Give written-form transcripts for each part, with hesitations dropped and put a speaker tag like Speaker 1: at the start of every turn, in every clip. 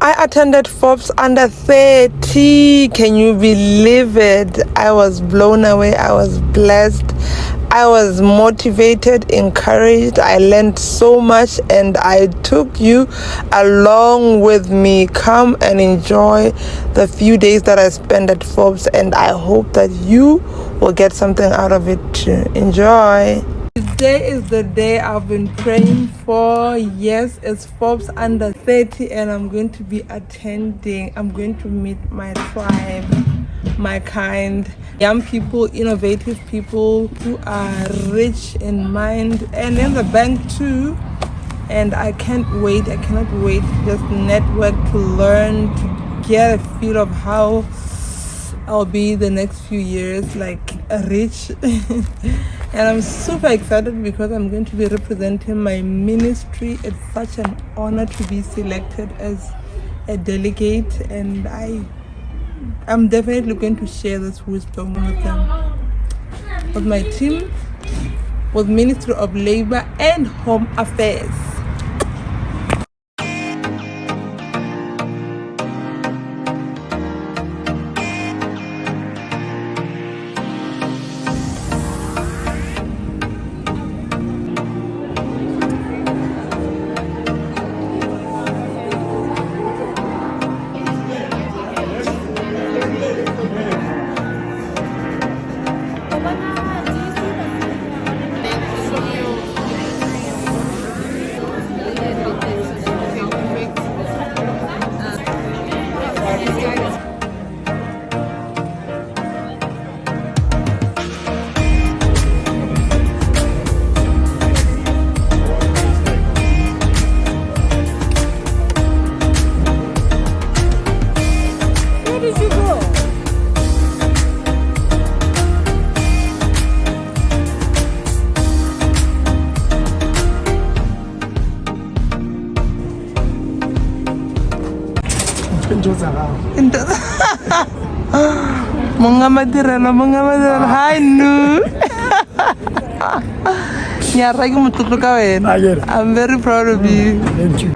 Speaker 1: I attended Forbes under 30. Can you believe it? I was blown away. I was blessed. I was motivated, encouraged. I learned so much and I took you along with me. Come and enjoy the few days that I spent at Forbes, and I hope that you will get something out of it too. Enjoy. Today is the day I've been praying for. Yes, it's Forbes under 30 and I'm going to be attending. I'm going to meet my tribe, my kind, young people, innovative people who are rich in mind and in the bank too. And I can't wait. I cannot wait to just network, to learn, to get a feel of how I'll be the next few years, like rich. And I'm super excited because I'm going to be representing my ministry. It's such an honor to be selected as a delegate, and I'm definitely going to share this wisdom with them, with my team, with Ministry of Labor and Home Affairs. Mga madirelo, hi Nu. I'm very proud of you.
Speaker 2: Thank you.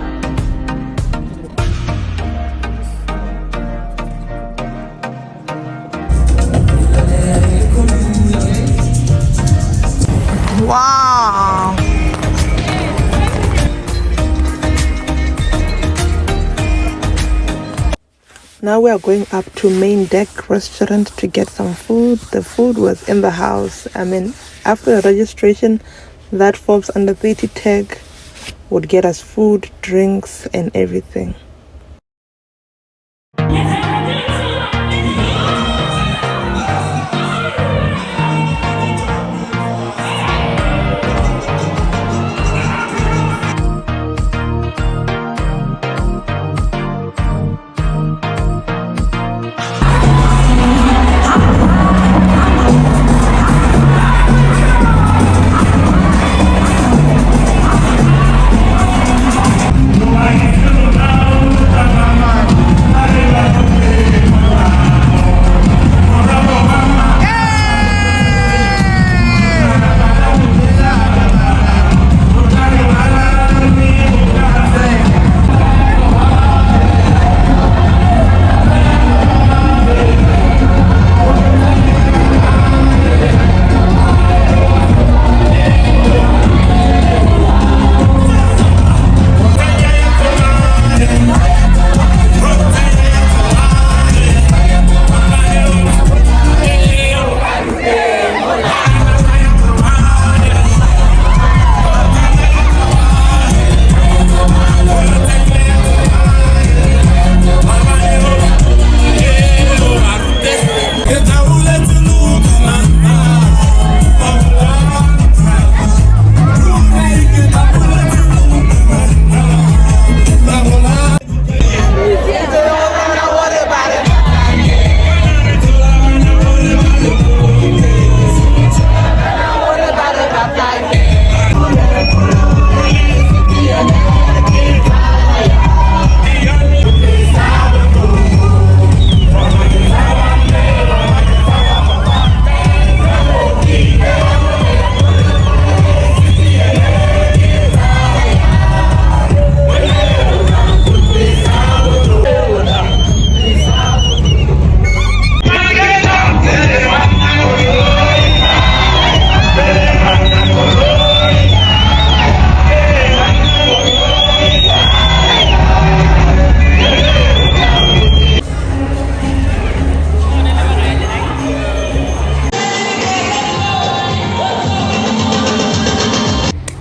Speaker 1: Wow. Now we are going up to Main Deck Restaurant to get some food. The food was in the house. I mean, after the registration, that Forbes under 30 tag would get us food, drinks, and everything.
Speaker 3: Now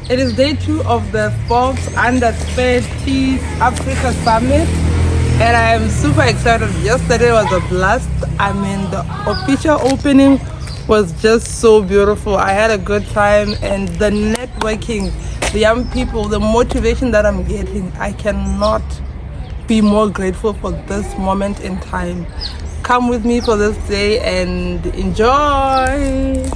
Speaker 1: It is day 2 of the Forbes Under 30 Africa Summit, and I am super excited. Yesterday was a blast. I mean, the official opening was just so beautiful. I had a good time, and the networking, the young people, the motivation that I'm getting, I cannot be more grateful for this moment in time. Come with me for this day and enjoy.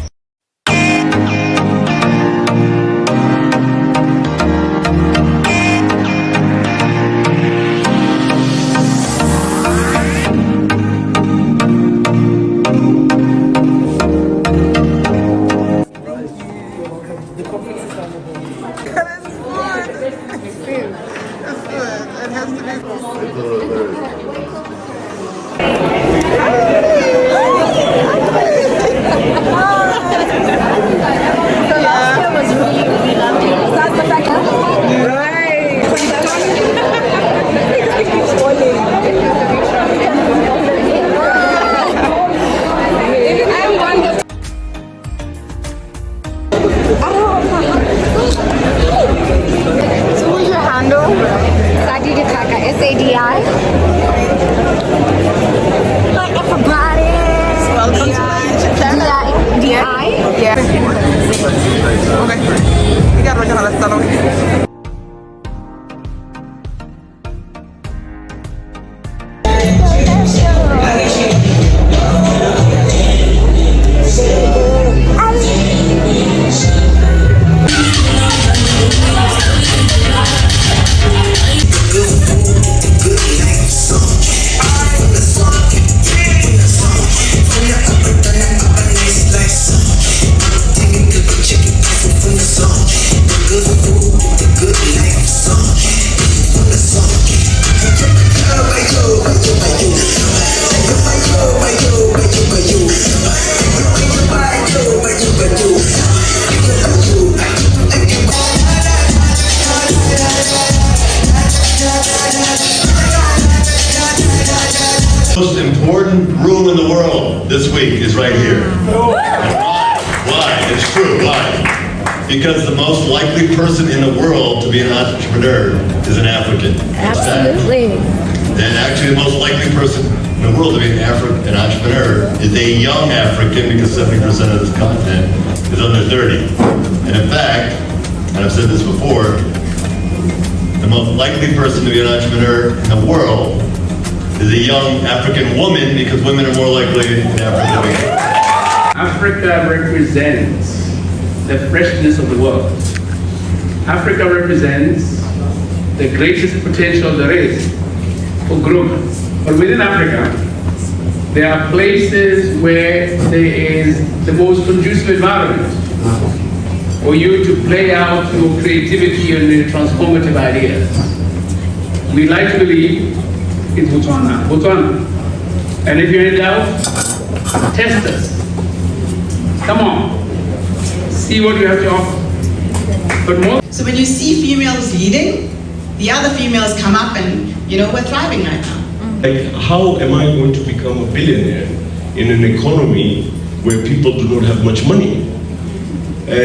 Speaker 2: Most important room in the world this week is right here. Why? It's true. Why? Because the most likely person in the world to be an entrepreneur is an African.
Speaker 3: Absolutely.
Speaker 2: And actually the most likely person in the world to be an entrepreneur is a young African, because 70% of this continent is under 30. And in fact, and I've said this before, the most likely person to be an entrepreneur in the world is a young African woman, because women are more likely in Africa to be.
Speaker 4: Africa represents the freshness of the world. Africa represents the greatest potential there is for growth. But within Africa, there are places where there is the most conducive environment for you to play out your creativity and your transformative ideas. We like to believe it's Botswana. And if you're in doubt, test us. Come on, see what you have to offer. But more.
Speaker 5: So when you see females leading, the other females come up and, we're thriving right now.
Speaker 6: Like, how am I going to become a billionaire in an economy where people do not have much money?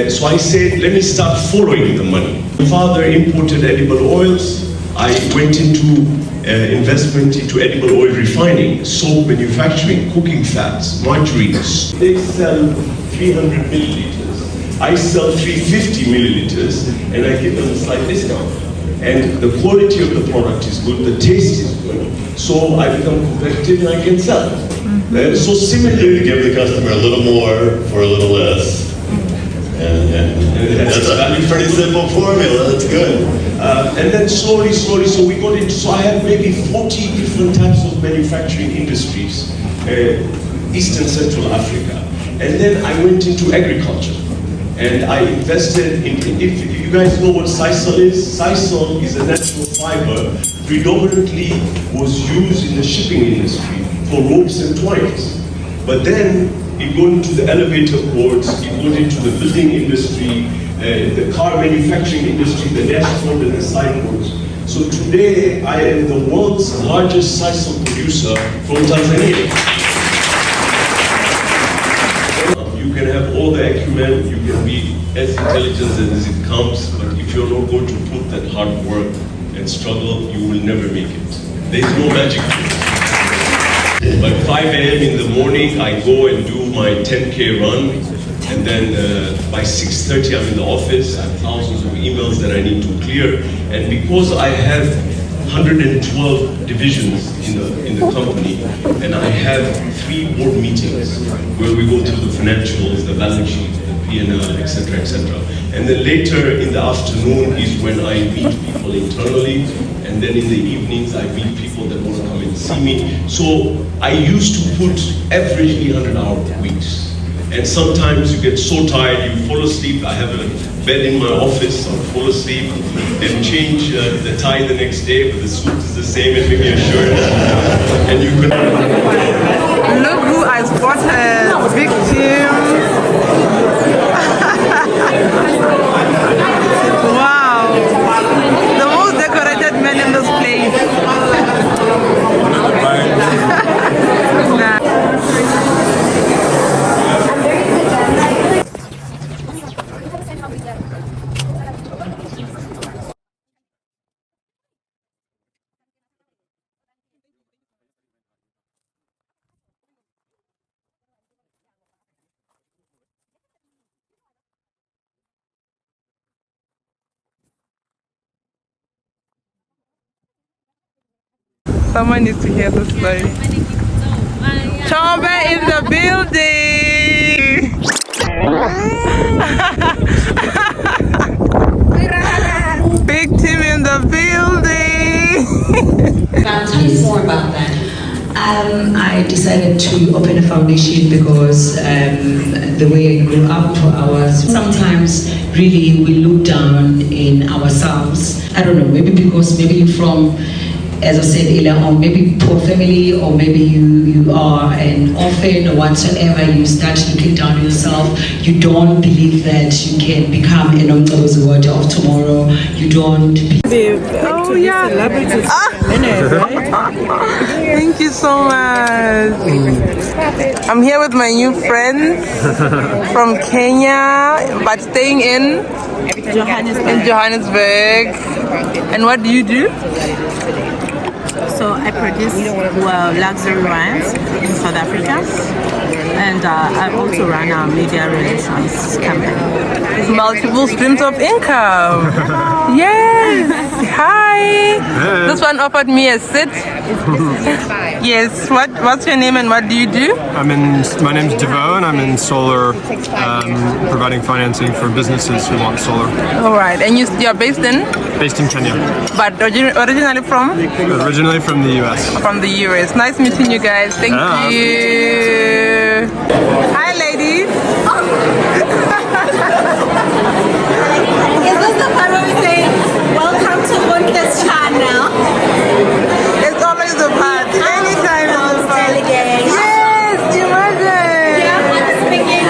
Speaker 6: So I said, let me start following the money. My father imported edible oils. I went into investment into edible oil refining, soap manufacturing, cooking fats, margarines. They sell 300 milliliters. I sell 350 milliliters, and I give them a slight discount. And the quality of the product is good, the taste is good, so I become competitive and I can sell. So similarly,
Speaker 2: give the customer a little more for a little less. And that's a pretty simple formula. That's good.
Speaker 6: And then slowly, so we got into, so I have maybe 40 different types of manufacturing industries, East and Central Africa. And then I went into agriculture. And I invested in, if you guys know what sisal is a natural fiber, predominantly was used in the shipping industry for ropes and twines. But then it got into the elevator cords, it got into the building industry, the car manufacturing industry, the dashboard and the sideboards. So today I am the world's largest sisal producer from Tanzania. You can have all the acumen, you can be as intelligent as it comes, but if you're not going to put that hard work and struggle, you will never make it. There's no magic to it. But 5 a.m. in the morning, I go and do my 10K run, and then by 6:30 I'm in the office. I have thousands of emails that I need to clear, and because I have 112 divisions in the company, and I have 3 board meetings where we go through the financials, the balance sheet, the P&L, etc., etc. And then later in the afternoon is when I meet people internally, and then in the evenings I meet people that want to come and see me. So I used to put averagely 100-hour weeks. And sometimes you get so tired, you fall asleep. I have a bed in my office, I'll fall asleep, then change the tie the next day, but the suit is the same and maybe a shirt. And you could...
Speaker 1: Look who I spotted. Big Tim. Wow. The most decorated man in this place. Nah. Someone needs to hear this story. Chombe in the building! Big Tim in the building!
Speaker 3: I'll tell you more about that. I decided to open a foundation because the way I grew up, sometimes really we look down in ourselves. I don't know, maybe because maybe you're from, as I said earlier on, maybe poor family, or maybe you are an orphan or whatsoever, you start looking down on yourself. You don't believe that you can become an Omcobozawadi of tomorrow. You don't
Speaker 1: Oh yeah. Thank you so much. I'm here with my new friends from Kenya, but staying in Johannesburg. And what do you do?
Speaker 7: So I produce luxury wines in South Africa, and I also run a media relations company.
Speaker 1: Multiple streams of income. Yes. Hi.
Speaker 8: Hey.
Speaker 1: This one offered me a sit. Yes. What's your name and what do you do?
Speaker 8: My name's Devo, and I'm in solar, providing financing for businesses who want solar.
Speaker 1: All right. And you're based in?
Speaker 8: Based in Kenya.
Speaker 1: But originally from?
Speaker 8: Originally from the US.
Speaker 1: From the US. Nice meeting you guys. Thank you. Hi, ladies.
Speaker 9: Is this the part where we say, welcome to Bunke's channel?
Speaker 1: It's always the part. Anytime it's the part.
Speaker 9: Delegate.
Speaker 1: Yes, imagine.
Speaker 9: Yeah, I'm speaking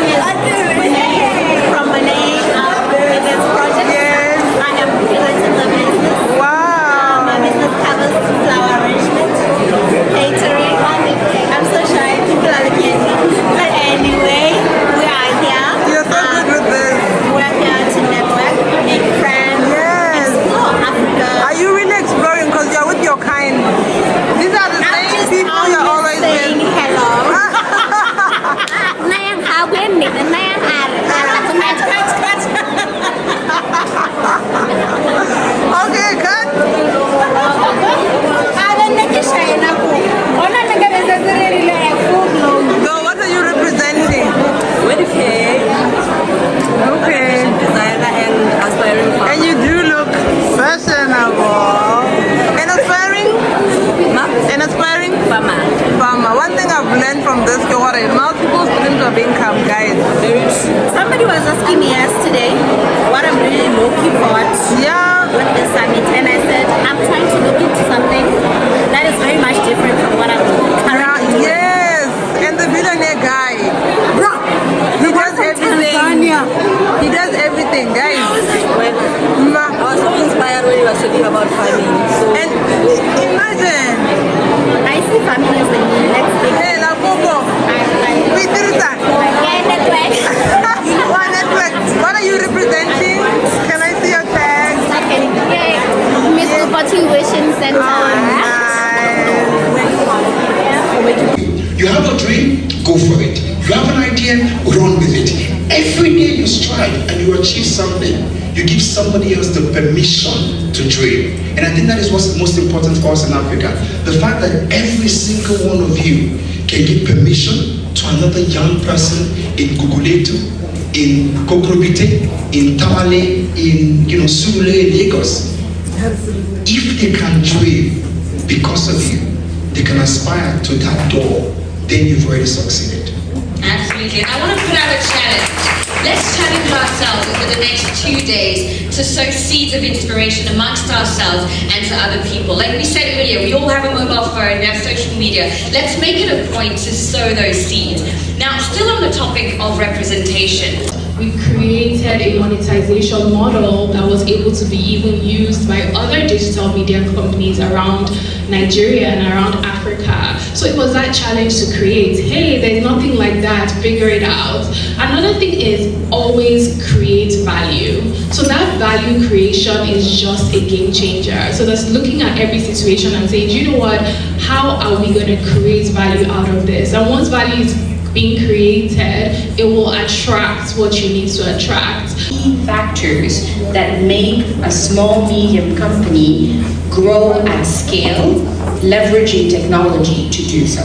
Speaker 9: from my name in this project.
Speaker 1: Yes.
Speaker 9: I am freelancing the business.
Speaker 1: Wow.
Speaker 9: My business covers flower arrangement, catering. I'm so shy, people are looking at me. But anyway, we are here.
Speaker 1: You're so good with this.
Speaker 9: We're here to network, make friends,
Speaker 1: Yes.
Speaker 9: explore Africa.
Speaker 1: Are you really exploring? Because you're with your kind. These are the same people you're always
Speaker 9: saying
Speaker 1: with.
Speaker 9: hello.
Speaker 1: Okay, cut. So what are you representing? Okay.
Speaker 7: Designer and aspiring farmer.
Speaker 1: And you do look fashionable. And aspiring? And aspiring?
Speaker 7: Farmer.
Speaker 1: Farmer. One thing I've learned from this cohort is multiple streams of income, guys.
Speaker 9: Somebody was asking me yesterday what I'm really looking for
Speaker 1: Yeah.
Speaker 9: with the summit, and I said I'm trying to look into something that is very much different from what I'm currently doing.
Speaker 1: Yes. And the billionaire guy. He does everything. He does everything, guys.
Speaker 7: I was so inspired when you were talking about farming. So
Speaker 1: And imagine.
Speaker 9: I see family as the next big
Speaker 1: Hey, la Coco.
Speaker 9: I
Speaker 1: Peter.
Speaker 9: and
Speaker 1: One Netflix. What are you representing? Can I see your tag?
Speaker 9: Miss Cooper Tuition Center.
Speaker 10: You have a dream, go for it. You have an idea, run with it. Every day you strive and you achieve something, you give somebody else the permission to dream. And I think that is what's most important for us in Africa. The fact that every single one of you can give permission to another young person in Guguletu, in Kokrobite, in Tamale, in Surulere, Lagos. If they can dream because of you, they can aspire to that door, then you've already succeeded.
Speaker 11: Absolutely. I want to put out a challenge. Let's challenge ourselves over the next 2 days to sow seeds of inspiration amongst ourselves and to other people. Like we said earlier, we all have a mobile phone, we have social media. Let's make it a point to sow those seeds. Now, still on the topic of representation.
Speaker 12: We created a monetization model that was able to be even used by other digital media companies around Nigeria and around Africa. So it was that challenge to create, hey, there's nothing like that, figure it out. Another thing is always create value. So that value creation is just a game changer. So that's looking at every situation and saying, you know what, how are we going to create value out of this? And once value is being created, it will attract what you need to attract.
Speaker 3: Key factors that make a small medium company grow at scale, leveraging technology to do so.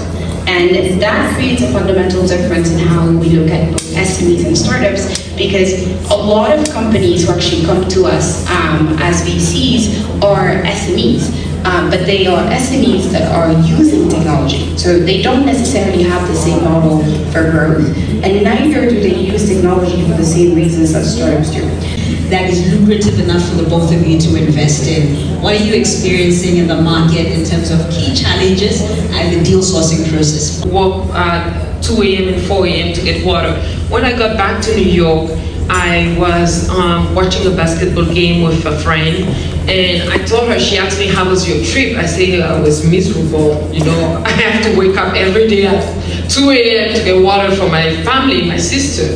Speaker 3: And that creates a fundamental difference in how we look at both SMEs and startups, because a lot of companies who actually come to us as VCs are SMEs. But they are SMEs that are using technology. So they don't necessarily have the same model for growth, and neither do they use technology for the same reasons that startups do.
Speaker 11: That is lucrative enough for the both of you to invest in. What are you experiencing in the market in terms of key challenges and the deal sourcing process?
Speaker 13: Walk at 2 a.m. and 4 a.m. to get water. When I got back to New York, I was watching a basketball game with a friend, and I told her, she asked me, how was your trip? I said, I was miserable. I have to wake up every day at 2 a.m. to get water for my family, my sister.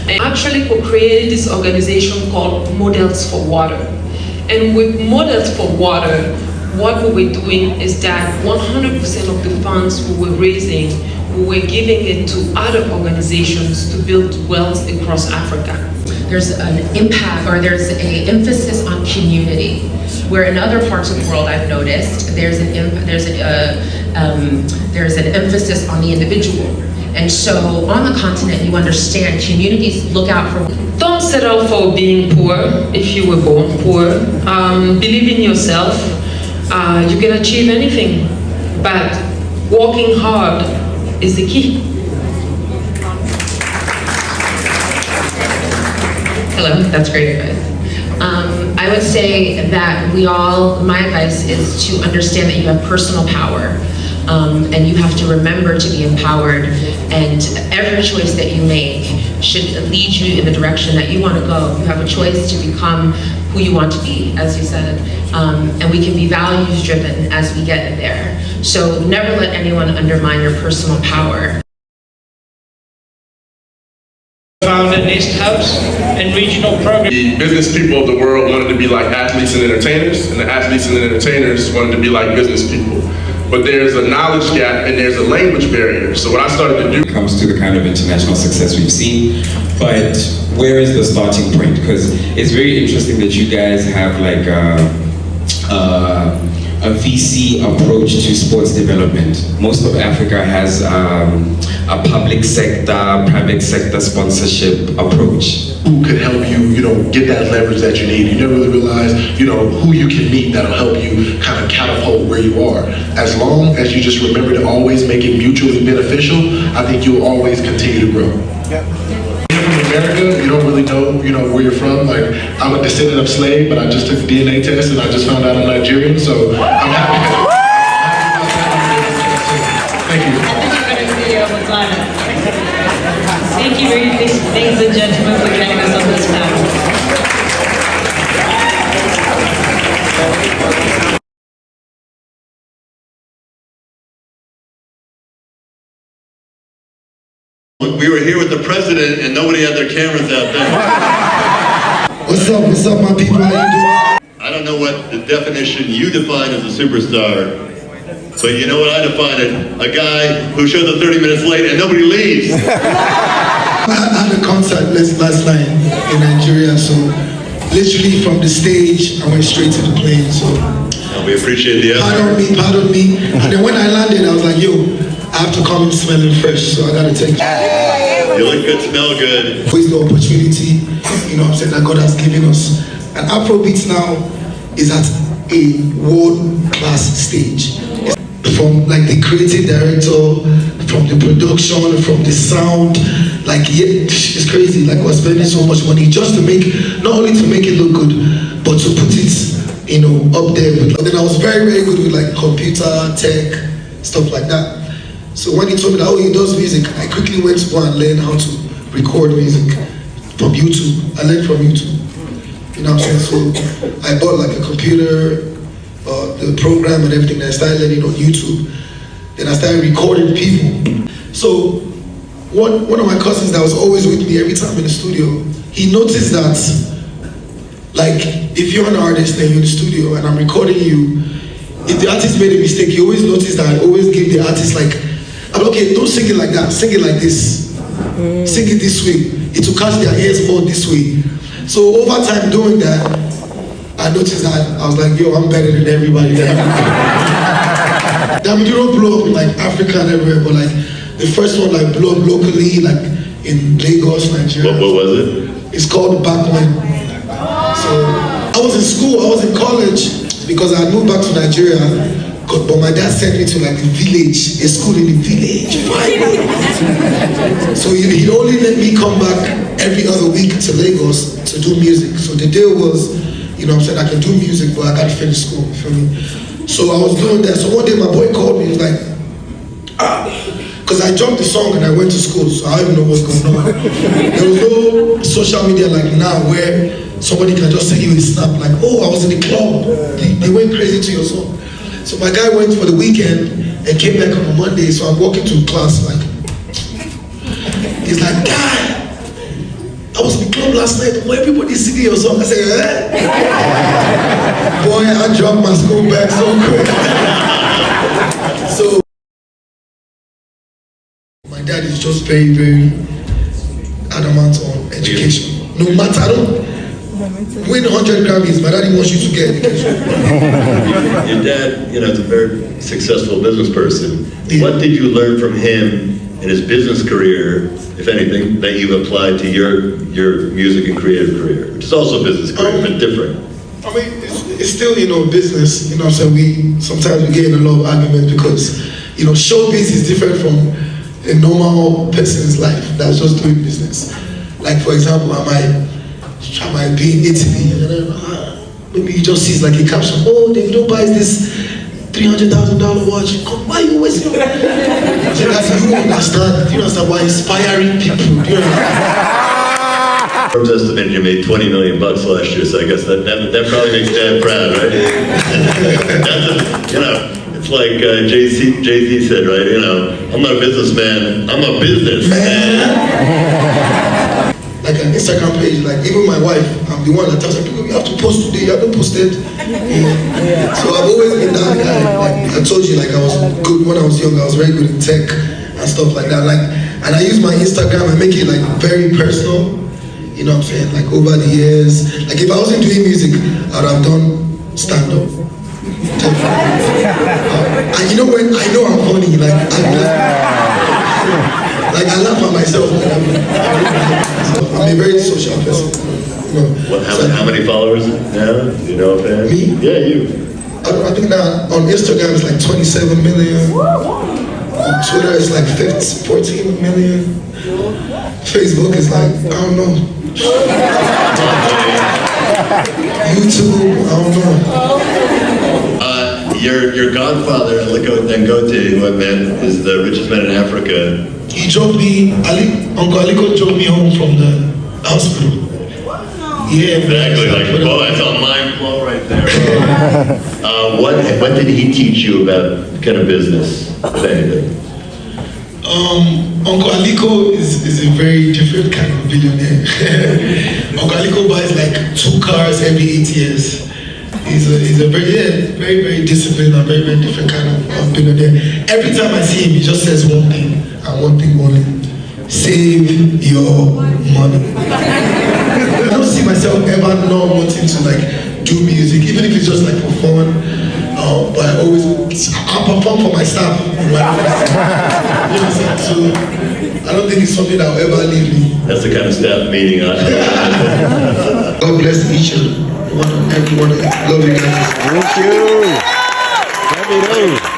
Speaker 13: And actually created this organization called Models for Water. And with Models for Water, what we were doing is that 100% of the funds we were raising, we were giving it to other organizations to build wealth across Africa.
Speaker 14: There's an impact, or there's an emphasis on community, where in other parts of the world I've noticed there's an emphasis on the individual. And so on the continent, you understand communities look out for.
Speaker 13: Don't settle for being poor if you were born poor. Believe in yourself. You can achieve anything, but working hard is the key.
Speaker 14: Hello, that's great advice. I would say that my advice is to understand that you have personal power, and you have to remember to be empowered, and every choice that you make should lead you in the direction that you want to go. You have a choice to become who you want to be, as you said, and we can be values driven as we get there. So never let anyone undermine your personal power.
Speaker 15: Founded Nest Hubs and regional programs.
Speaker 16: The business people of the world wanted to be like athletes and entertainers, and the athletes and entertainers wanted to be like business people. But there's a knowledge gap and there's a language barrier. So what I started to do
Speaker 17: when it comes to the kind of international success we've seen, but where is the starting point? Because it's very interesting that you guys have like a VC approach to sports development. Most of Africa has a public sector, private sector sponsorship approach.
Speaker 2: Who could help you, get that leverage that you need. You never really realize, who you can meet that'll help you kind of catapult where you are. As long as you just remember to always make it mutually beneficial, I think you'll always continue to grow. Yep. From America, you don't really know, where you're from. Like, I'm a descendant of slave, but I just took the DNA test and I just found out I'm Nigerian, so I'm happy. Thank you.
Speaker 11: Thank you very much, ladies and gentlemen, for joining us on this panel.
Speaker 2: We were here with the president and nobody had their cameras out there.
Speaker 10: What's up, my people? How you doing?
Speaker 2: I don't know what the definition you define as a superstar, but you know what I define it? A guy who shows up 30 minutes late and nobody leaves.
Speaker 10: I had a concert last night in Nigeria, so literally from the stage, I went straight to the plane, so.
Speaker 2: We appreciate the effort.
Speaker 10: Pardon me. And then when I landed, I was like, yo, I have to come in smelling fresh, so I gotta take it.
Speaker 2: You look good, smell good.
Speaker 10: Always the opportunity, you know what I'm saying, that God has given us. And Afrobeats now is at a world-class stage. From like the creative director, from the production, from the sound, like yeah, it's crazy. Like we're spending so much money just to make, not only to make it look good, but to put it, you know, up there. But then I was very, very good with like computer, tech, stuff like that. So when he told me that, oh, he does music, I quickly went to go and learn how to record music from YouTube. I learned from YouTube. You know what I'm saying? So I bought like a computer, the program and everything, and I started learning on YouTube. Then I started recording people. So one of my cousins that was always with me every time in the studio, he noticed that, like, if you're an artist and you're in the studio and I'm recording you, if the artist made a mistake, you always notice that I always give the artist like, okay, don't sing it like that, sing it like this. Sing it this way. It will catch their ears more this way. So over time doing that, I noticed that I was like, yo, I'm better than everybody. I mean, you don't blow up in like Africa and everywhere, but like the first one like blew up locally, like in Lagos, Nigeria.
Speaker 2: What was it?
Speaker 10: It's called Back When. So I was in school, I was in college because I had moved back to Nigeria, but my dad sent me to like the village, a school in the village. So he'd only let me come back every other week to Lagos to do music. So the deal was, you know what I'm saying, I can do music, but I gotta finish school, you feel me? So I was doing that. So one day my boy called me, he was like, because I jumped the song and I went to school, so I don't even know what's going on. There was no social media like now where somebody can just send you a snap like, oh, I was in the club. They went crazy to your song. So my guy went for the weekend and came back on a Monday, so I'm walking to class like, he's like, guy, I was in the club last night, boy, everybody's singing your song. I said, boy, I dropped my school bag so quick. So my dad is just very, very adamant on education. No matter, I don't win 100 Grammys, my daddy wants you to get education.
Speaker 2: Your dad, you know, is a very successful business person.
Speaker 10: Yeah.
Speaker 2: What did you learn from him in his business career, if anything, that you've applied to your music and creative career, which is also a business career, but different?
Speaker 10: I mean, it's still, you know, business. You know what I'm saying? Sometimes we get in a lot of arguments because, you know, showbiz is different from a normal person's life that's just doing business. Like, for example, I might be in Italy, and then maybe he just sees like a caption, oh, Davido buys this $300,000 watch. Why you always you understand why inspiring people. You know?
Speaker 2: Forbes estimated you made $20 million last year, so I guess that probably makes Dad proud, right? That's you know, it's like Jay-Z said, right? You know, I'm not a businessman, I'm a businessman.
Speaker 10: Like an Instagram page, like even my wife, I'm the one that tells her, you have to post today, you haven't posted. Yeah. So I've always been that guy. Like I told you, like I was good when I was young, I was very good in tech and stuff like that. Like, and I use my Instagram and make it like very personal. You know what I'm saying? Like over the years, like if I wasn't doing music, I would have done stand-up. And you know when I know I'm funny, like I laugh at myself. I'm a very social person. You know,
Speaker 2: how many followers now? Do you know offhand?
Speaker 10: Me?
Speaker 2: Yeah, you.
Speaker 10: I think now on Instagram it's like 27 million. On Twitter it's like 14 million. Facebook is like, I don't know. YouTube, I don't know.
Speaker 2: Your godfather, Dangote, who I met, is the richest man in Africa.
Speaker 10: He drove me, Uncle Aliko drove me home from the hospital. Yeah,
Speaker 2: exactly. Like, oh, that's a mind blow right there. What did he teach you about kind of business, if anything?
Speaker 10: Uncle Aliko is a very different kind of billionaire. Uncle Aliko buys like 2 cars every 8 years. He's a very disciplined and very different kind of billionaire. Every time I see him, he just says one thing and one thing only: save your money. I don't see myself ever not wanting to like do music, even if it's just like for fun. But I perform for my staff. You know, so I don't think it's something that will ever leave me.
Speaker 2: That's the kind of staff meeting on.
Speaker 10: God bless each and every one of you. Love you guys.
Speaker 18: Thank you. Let me know.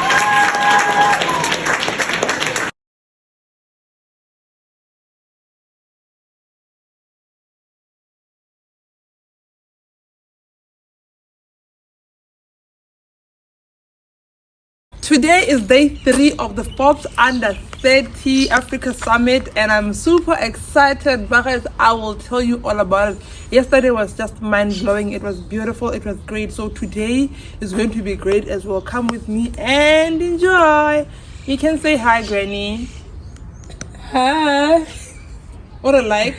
Speaker 1: Today is day 3 of the Forbes Under 30 Africa Summit, and I'm super excited because I will tell you all about it. Yesterday was just mind-blowing. It was beautiful. It was great. So today is going to be great as well. Come with me and enjoy. You can say hi, Granny. Hi. What a like?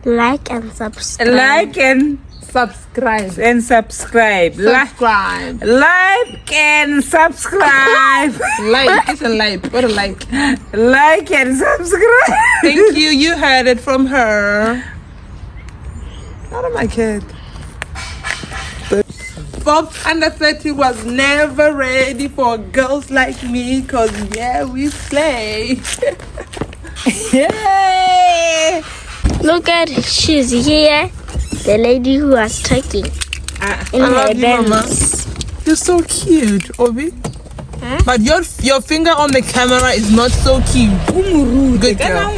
Speaker 9: Like and subscribe.
Speaker 7: Like and subscribe. And subscribe.
Speaker 1: Subscribe.
Speaker 7: Like and subscribe.
Speaker 1: Like. It's a like. What a like.
Speaker 7: Like and subscribe.
Speaker 1: Thank you. You heard it from her. Out of my kid. Forbes Under 30 was never ready for girls like me, because yeah, we play.
Speaker 7: Yay!
Speaker 9: Look at, she's here. The lady who was talking. In
Speaker 1: I love
Speaker 9: her
Speaker 1: you, Mama.
Speaker 9: Benz.
Speaker 1: You're so cute, Obi.
Speaker 9: Huh?
Speaker 1: But your finger on the camera is not so cute. Good girl.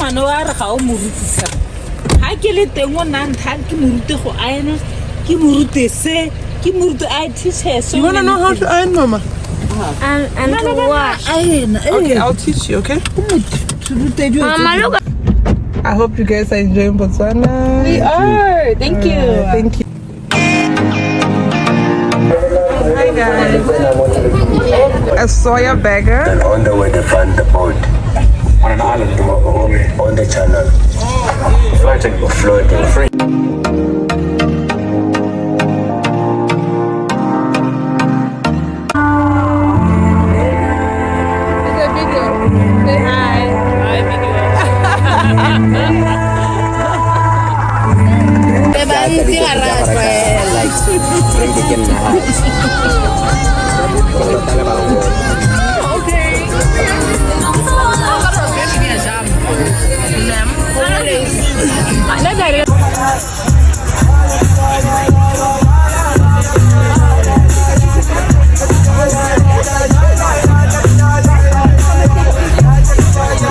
Speaker 1: You wanna know how to iron, Mama?
Speaker 9: And to wash.
Speaker 1: Okay, I'll teach you, okay?
Speaker 9: Mama, look.
Speaker 1: I hope you guys are enjoying Botswana.
Speaker 7: We are. Thank you.
Speaker 1: Thank you. Hi guys. A soya burger.
Speaker 19: And on the way they find the boat on an island on the channel. Floating free.
Speaker 1: It's a video. Say hi. Hi, video.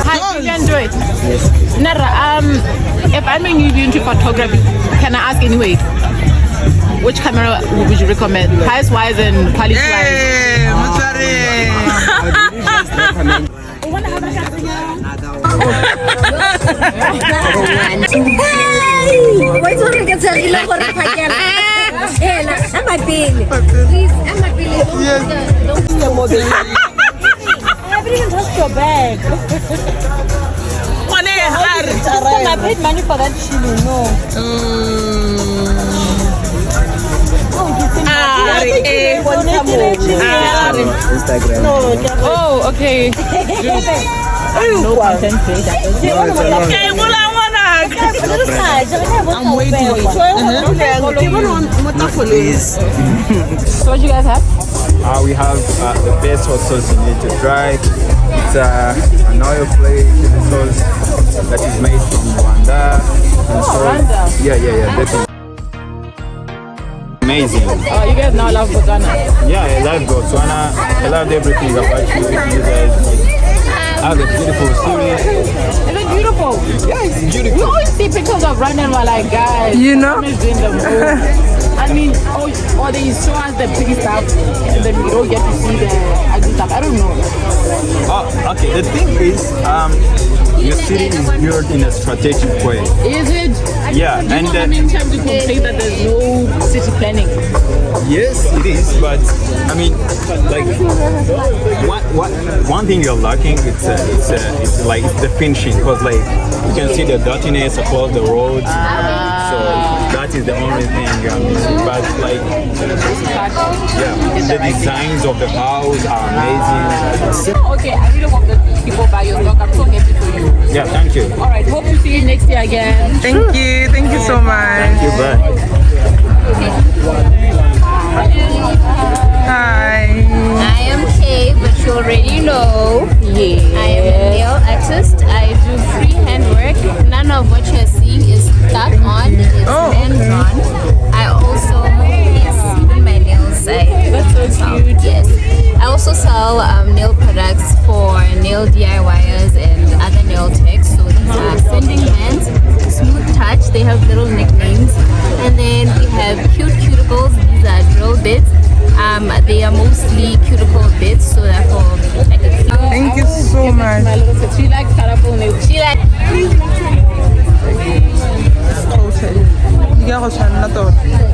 Speaker 20: Hi, you enjoyed? Nara, if I'm a new into photography, can I ask anyway? Which camera would you recommend? Price-wise and quality-wise?
Speaker 1: Hey,
Speaker 7: I haven't even touched your bag. I paid money for that chili, no.
Speaker 20: Oh, okay.
Speaker 7: No content creator.
Speaker 1: I'm waiting.
Speaker 20: So what you guys have?
Speaker 21: We have the best hot sauce you need to try. It's an oil flake chili sauce that is made from Rwanda.
Speaker 20: Rwanda?
Speaker 21: Yeah, definitely. Amazing.
Speaker 20: Oh, you guys now love Botswana.
Speaker 21: Yeah, I love Botswana. I love everything about you guys. Have a beautiful city.
Speaker 20: Is it beautiful?
Speaker 21: Yeah, it's beautiful.
Speaker 20: We always see pictures of Rwanda and we're like, guys,
Speaker 1: you know?
Speaker 20: doing the move. I mean, or they show us the pretty stuff and then we don't get to see the ugly stuff. I don't know.
Speaker 21: Oh, okay. The thing is, your city is built in a strategic way.
Speaker 20: Is it?
Speaker 21: Yeah,
Speaker 20: do you know how many times you complain that there's no city planning?
Speaker 21: Yes, it is, but I mean, like one thing you're lacking, it's like the finishing, because like you can see the dirtiness across the road. So that is the only thing I'm missing. But like, the designs of the house are amazing.
Speaker 20: Okay, I really hope that people buy your blog. I'm so happy for you.
Speaker 21: Yeah, thank you.
Speaker 20: All right, hope to see you next year again.
Speaker 1: Thank you so much.
Speaker 21: Thank you, bye.
Speaker 1: Hi.
Speaker 9: I am Kay, but you already know.
Speaker 20: Yeah.
Speaker 9: I am a nail artist. I do freehand work. None of what you're seeing is stuck on. It's hand drawn. I also, yes, even my nails. That's so cute. Yes. I also sell nail products for nail DIYers and other nail techs. So these are sending hands, smooth touch. They have little nicknames. And then we have cute cuticles. These are drill bits. They are mostly cuticle bits, so therefore like a cute.
Speaker 1: Thank you so much.
Speaker 20: My little sister, she likes colorful nails.
Speaker 9: She like.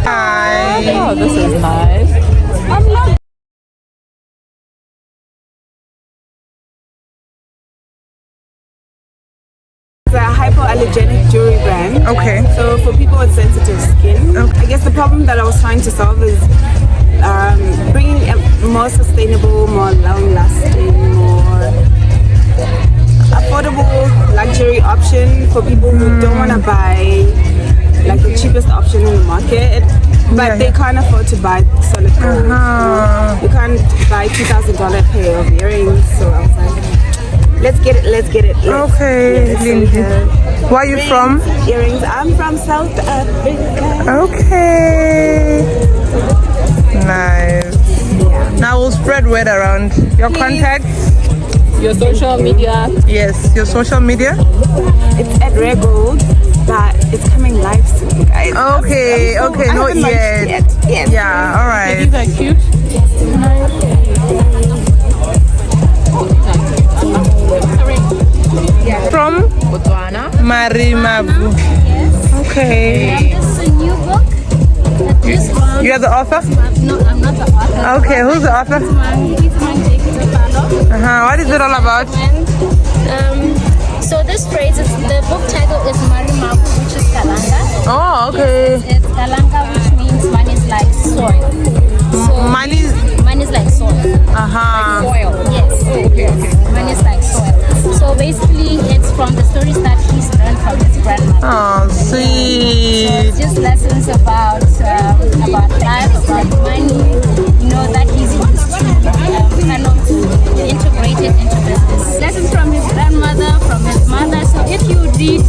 Speaker 1: Hi.
Speaker 20: Oh, this is nice.
Speaker 4: It's a hypoallergenic jewelry brand.
Speaker 1: Okay.
Speaker 4: So for people with sensitive skin, I guess the problem that I was trying to solve is bringing a more sustainable, more long-lasting, more affordable luxury option for people who don't want to buy like the cheapest option in the market, but they can't afford to buy solid gold. You can't buy $2,000 pair of earrings. So I was like, let's get it.
Speaker 1: Okay, where are you from?
Speaker 4: Earrings. I'm from South Africa.
Speaker 1: Okay. Nice. Now we'll spread word around. Your contacts?
Speaker 4: Your social media?
Speaker 1: Yes, your social media?
Speaker 4: It's at Rare Gold, but it's coming live soon, guys.
Speaker 1: Okay, not yet.
Speaker 4: Yes.
Speaker 1: Yeah, alright.
Speaker 20: These are cute.
Speaker 1: From?
Speaker 20: Botswana.
Speaker 1: Marimabu.
Speaker 9: Yes.
Speaker 1: Okay.
Speaker 9: This is a new book.
Speaker 1: You're the author?
Speaker 9: No, I'm not the author.
Speaker 1: Okay, who's the author? What is it all about?
Speaker 9: So this phrase, the book title is Marimabu, which is Kalanga.
Speaker 1: Oh, okay.
Speaker 9: Yes, it's Kalanga, which means man is like soil. So man is like soil. Like soil. Yes.
Speaker 20: Okay.
Speaker 9: Man is like soil. So basically, it's from the stories that he's learned from his grandmother.
Speaker 1: Oh, sweet.
Speaker 9: So it's just lessons about life, about money. You know that he's used to kind of integrate it into business. Lessons from his grandmother, from his mother. So if you read,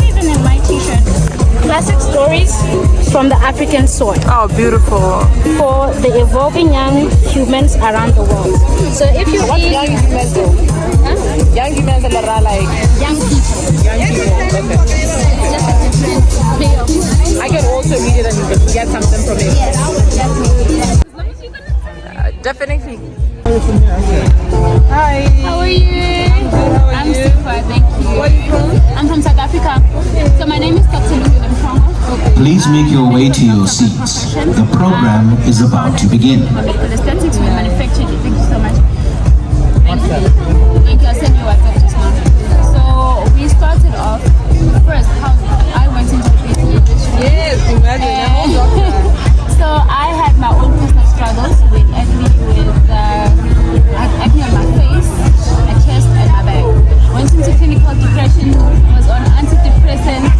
Speaker 9: even in my T-shirt, classic stories from the African soil.
Speaker 1: Oh, beautiful.
Speaker 9: For the evolving young humans around the world. So if you
Speaker 20: What
Speaker 9: read,
Speaker 20: young humans do? Young humans that are like
Speaker 9: young people.
Speaker 20: Okay.
Speaker 9: It's just a different way of.
Speaker 20: I can also read it and get something from it.
Speaker 9: Yes, definitely.
Speaker 20: Definitely.
Speaker 1: Hi.
Speaker 9: How are you? I'm super, thank you.
Speaker 1: Where are you from?
Speaker 9: I'm from South Africa. So my name is Dr. Lulu Mfrongo.
Speaker 22: Please make your way to your seats. The program is about to begin.
Speaker 9: Medical aesthetics, we manufacture it. Thank you so much. Thank you. Thank you. I'll send you a WhatsApp just now. So we started off first how I went into the beauty industry.
Speaker 20: Yes, imagine.
Speaker 9: So I had my own personal struggles with acne, I had acne on my face, my chest, and my back. Went into clinical depression, was on antidepressants.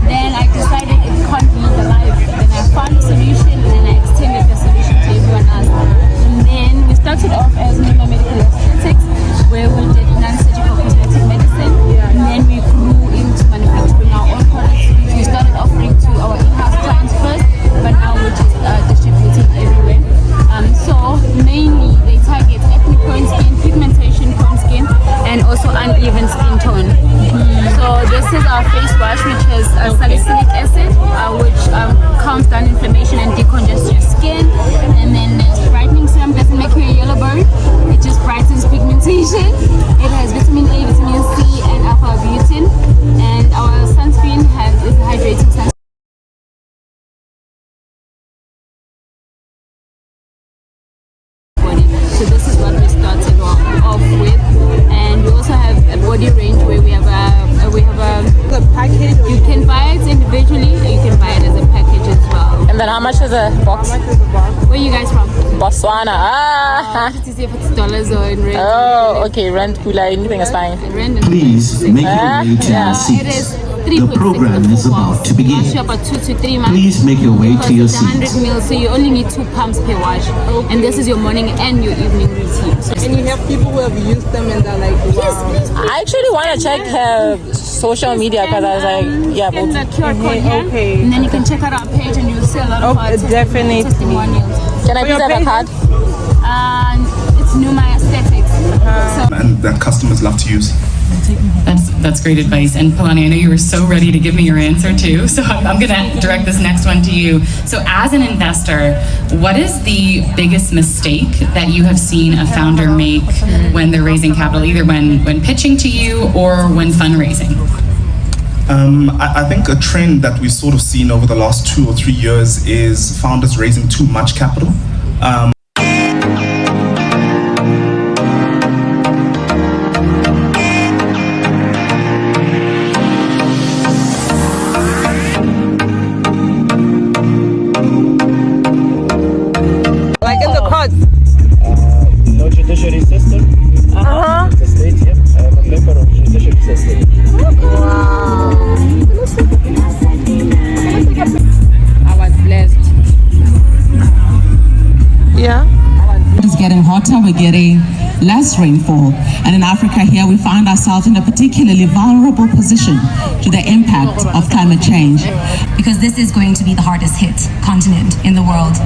Speaker 9: Then I decided it can't be the life. Then I found a solution, and then I extended the solution to everyone else. And then we started off as Nima Medical Aesthetics, where we did non-surgical cosmetic medicine. And then we grew into manufacturing our own products. We started offering to our in-house clients first, but now we're just distributing everywhere. So mainly they target acne-prone skin, pigmentation-prone skin, and also uneven skin tone. So this is our face wash, which has salicylic acid, which calms down inflammation and decongests your skin. And then there's brightening serum, doesn't make you a yellow bird. It just brightens pigmentation. It has vitamin A, vitamin C, and alpha-butane. And our sunscreen is a hydrating sunscreen. So this is what we started off
Speaker 20: much is a box?
Speaker 9: Where are you guys from?
Speaker 20: Botswana. Ah.
Speaker 9: To see if it's dollars or in rand.
Speaker 20: Oh, okay. Rand cooler. Anything is fine.
Speaker 22: Please make your way to your seats.
Speaker 9: It is
Speaker 22: The program is about to begin.
Speaker 9: Wash about 2 to 3 months.
Speaker 22: Please make your way to your
Speaker 9: It's 100
Speaker 22: seats.
Speaker 9: mils, so you only need 2 pumps per wash. And this is your morning and your evening routine.
Speaker 1: And you have people who have used them and they're like, wow.
Speaker 20: I actually want to check her social media because I was like, yeah,
Speaker 9: Scan
Speaker 20: but
Speaker 9: the QR code here,
Speaker 1: Okay.
Speaker 9: and then you can check out our page and you'll see a lot of our
Speaker 1: definitely.
Speaker 9: testimonials.
Speaker 20: can I please have a card?
Speaker 9: It's Numa Aesthetics. So
Speaker 5: And that customers love to use.
Speaker 6: That's great advice. And Palani, I know you were so ready to give me your answer too, so I'm going to direct this next one to you. So as an investor, what is the biggest mistake that you have seen a founder make when they're raising capital, either when pitching to you or when fundraising?
Speaker 5: I think a trend that we've sort of seen over the last 2 or 3 years is founders raising too much capital.
Speaker 1: Like in the courts.
Speaker 21: No judiciary system. The state, yep. I am a member of the judiciary system.
Speaker 20: I was blessed.
Speaker 1: Yeah.
Speaker 23: It's getting hotter, we're getting less rainfall. And in Africa here, we find ourselves in a particularly vulnerable position to the impact of climate change.
Speaker 24: Because this is going to be the hardest hit continent in the world.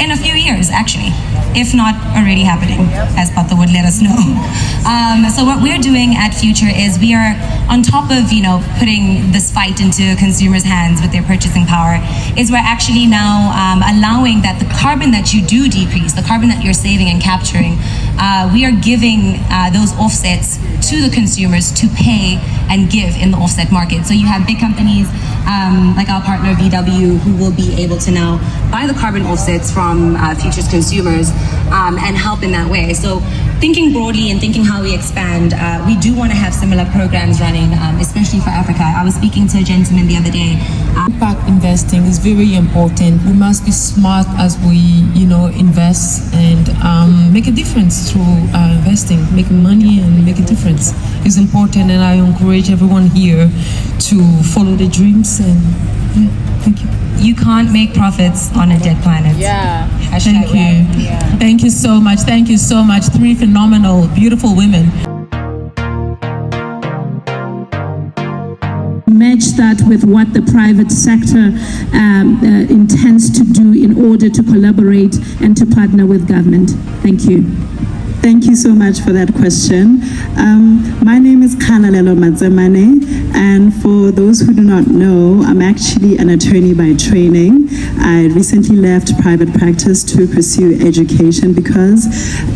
Speaker 24: In a few years, actually, if not already happening, as Pata would let us know. So what we're doing at Future is we are on top of, putting this fight into consumers' hands with their purchasing power, is we're actually now allowing that the carbon that you do decrease, the carbon that you're saving and capturing, we are giving those offsets to the consumers to pay and give in the offset market. So you have big companies like our partner VW, who will be able to now buy the carbon offsets from Future's consumers and help in that way. So thinking broadly and thinking how we expand, we do want to have similar programs running, especially for Africa. I was speaking to a gentleman the other day.
Speaker 25: Impact investing is very important. We must be smart as we, invest and make a difference through investing. Making money and make a difference is important, and I encourage everyone here to follow their dreams. And thank you.
Speaker 24: You can't make profits on a dead planet.
Speaker 20: Yeah.
Speaker 25: Thank you. Thank you so much. Thank you so much. 3 phenomenal, beautiful women.
Speaker 26: Match that with what the private sector intends to do in order to collaborate and to partner with government. Thank you.
Speaker 27: Thank you so much for that question. My name is Khalalelo Mazemane, and for those who do not know, I'm actually an attorney by training. I recently left private practice to pursue education because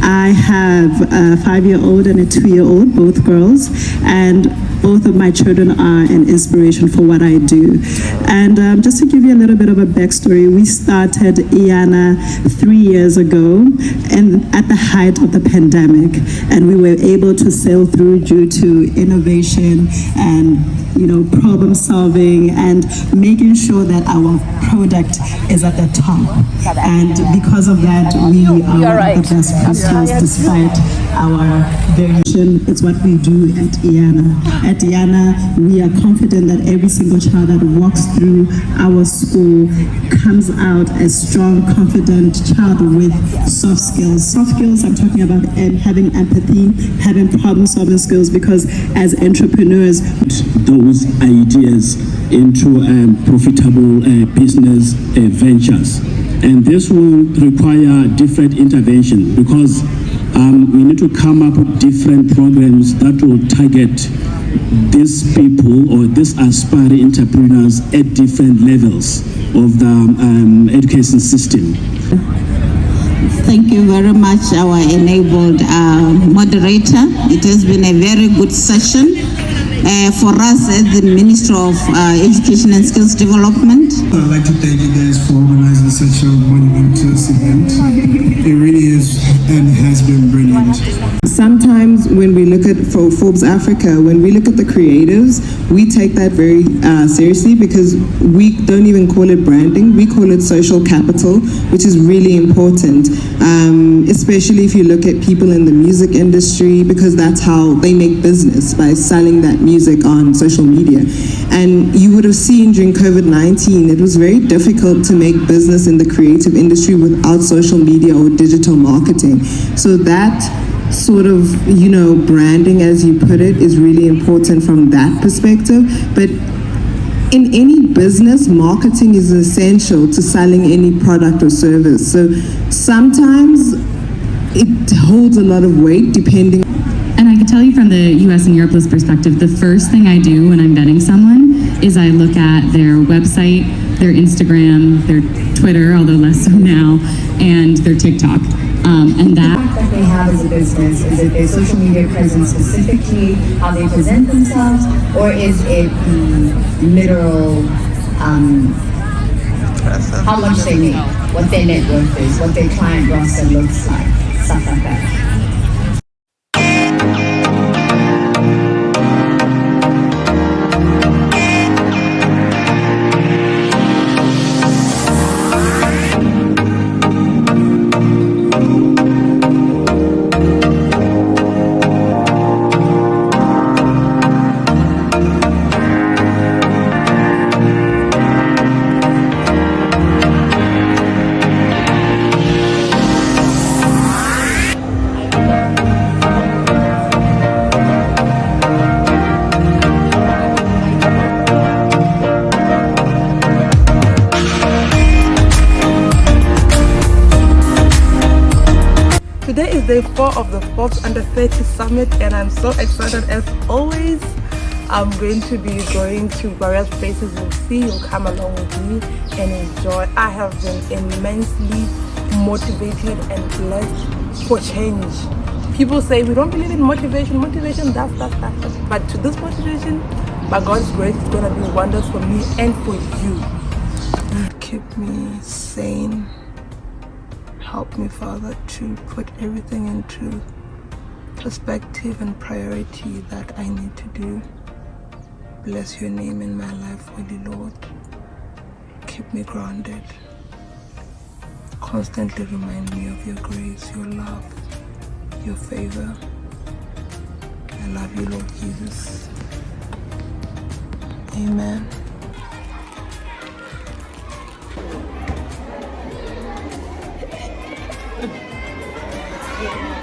Speaker 27: I have a 5-year-old and a 2-year-old, both girls, and both of my children are an inspiration for what I do. And just to give you a little bit of a backstory, we started IANA 3 years ago and at the height of the pandemic, and we were able to sail through due to innovation and problem solving and making sure that our product is at the top. And because of that, we are one of the best practitioners despite our variation. It's what we do at IANA. At IANA, we are confident that every single child that walks through our school comes out a strong, confident child with soft skills. Soft skills, I'm talking about having empathy, having problem-solving skills, because as entrepreneurs,
Speaker 28: those ideas into profitable business ventures. And this will require different intervention because we need to come up with different programs that will target these people or these aspiring entrepreneurs at different levels of the education system.
Speaker 29: Thank you very much, our enabled moderator. It has been a very good session. for us at the Ministry of Education and Skills Development.
Speaker 3: I'd like to thank you guys for organizing such a monumentous event. It really is and has been brilliant.
Speaker 27: Sometimes when we look at for Forbes Africa, when we look at the creatives, we take that very seriously because we don't even call it branding, we call it social capital, which is really important, especially if you look at people in the music industry, because that's how they make business, by selling that music on social media. And you would have seen during COVID-19, it was very difficult to make business in the creative industry without social media or digital marketing. So that sort of, branding, as you put it, is really important from that perspective. But in any business, marketing is essential to selling any product or service. So sometimes it holds a lot of weight depending.
Speaker 6: And I can tell you from the US and Europe List perspective, the first thing I do when I'm vetting someone is I look at their website, their Instagram, their Twitter, although less so now, and their TikTok. And that
Speaker 8: they have as a business, is it their social media presence specifically, how they present themselves, or is it the literal how much they make, what their net worth is, what their client roster looks like, stuff like that.
Speaker 1: Today is day 4 of the Forbes Under 30 Summit, and I'm so excited as always. I'm going to be going to various places. You'll see, you'll come along with me and enjoy. I have been immensely motivated and blessed for change. People say we don't believe in motivation, that. But to this motivation, by God's grace, it's going to do wonders for me and for you. Keep me sane. Help me, Father, to put everything into perspective and priority that I need to do. Bless your name in my life, Holy Lord. Keep me grounded. Constantly remind me of your grace, your love, your favor. I love you, Lord Jesus. Amen.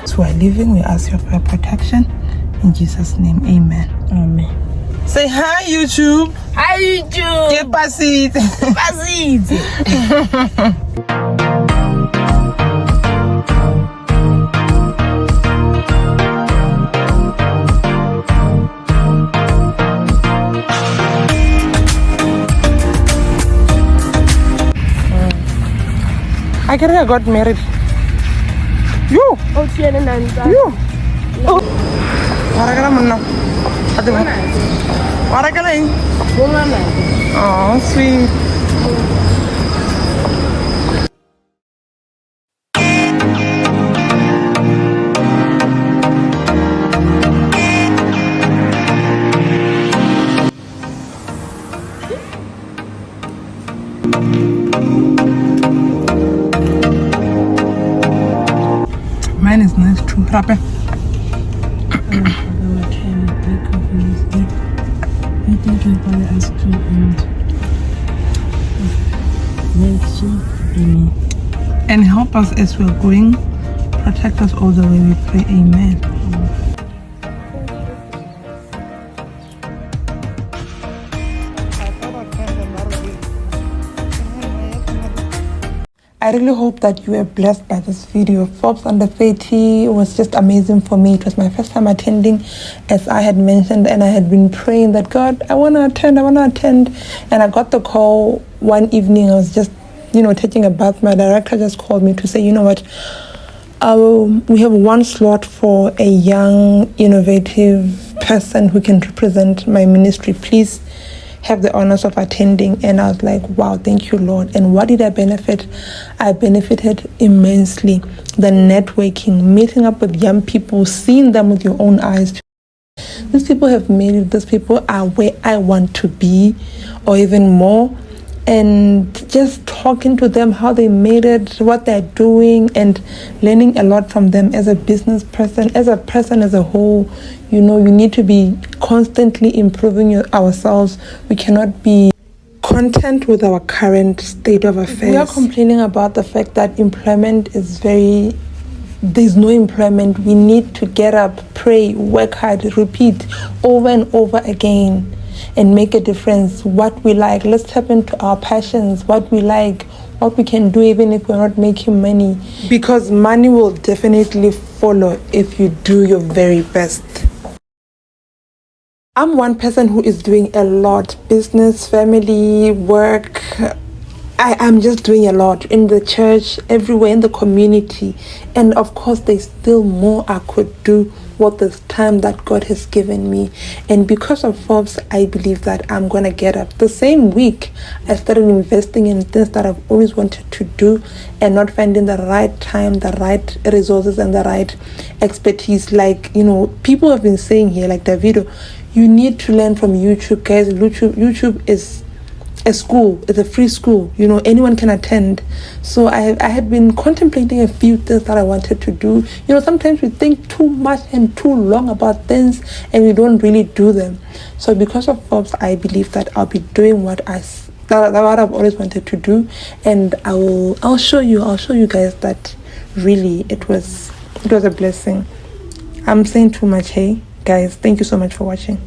Speaker 1: So we're leaving, we ask your prayer protection. In Jesus' name, amen.
Speaker 7: Amen.
Speaker 1: Say hi, YouTube.
Speaker 7: Hi, YouTube.
Speaker 1: Que pasite.
Speaker 7: Pasite.
Speaker 1: I got married. You.
Speaker 7: Oh,
Speaker 1: You. Oh. Warakala manna. Aduma. Warakala. Oh, sweet. Mine is nice too. Rape. And help us as we're going. Protect us all the way, we pray. Amen. I really hope that you were blessed by this video. Forbes Under 30 was just amazing for me. It was my first time attending, as I had mentioned, and I had been praying that, God, I want to attend. And I got the call one evening. I was just, taking a bath. My director just called me to say, you know what, we have one slot for a young, innovative person who can represent my ministry, please have the honors of attending. And I was like, wow, thank you, Lord. And what did I benefit? I benefited immensely. The networking, meeting up with young people, seeing them with your own eyes. These people have made it. These people are where I want to be, or even more. And just talking to them, how they made it, what they're doing, and learning a lot from them as a business person, as a person as a whole. You know, you need to be constantly improving ourselves. We cannot be content with our current state of affairs. We are complaining about the fact that employment is there's no employment. We need to get up, pray, work hard, repeat over and over again, and make a difference. What we like, let's tap into our passions, what we like, what we can do even if we're not making money. Because money will definitely follow if you do your very best. I'm one person who is doing a lot. Business, family, work. I'm just doing a lot in the church, everywhere in the community. And of course, there's still more I could do with this time that God has given me. And because of Forbes, I believe that I'm going to get up. The same week, I started investing in things that I've always wanted to do and not finding the right time, the right resources, and the right expertise. Like, you know, people have been saying here, like Davido, you need to learn from YouTube, guys. YouTube is a school. It's a free school. You know, anyone can attend. So I had been contemplating a few things that I wanted to do. You know, sometimes we think too much and too long about things and we don't really do them. So because of Forbes, I believe that I'll be doing what I've always wanted to do, and I'll show you guys that really it was a blessing. I'm saying too much, hey guys. Thank you so much for watching.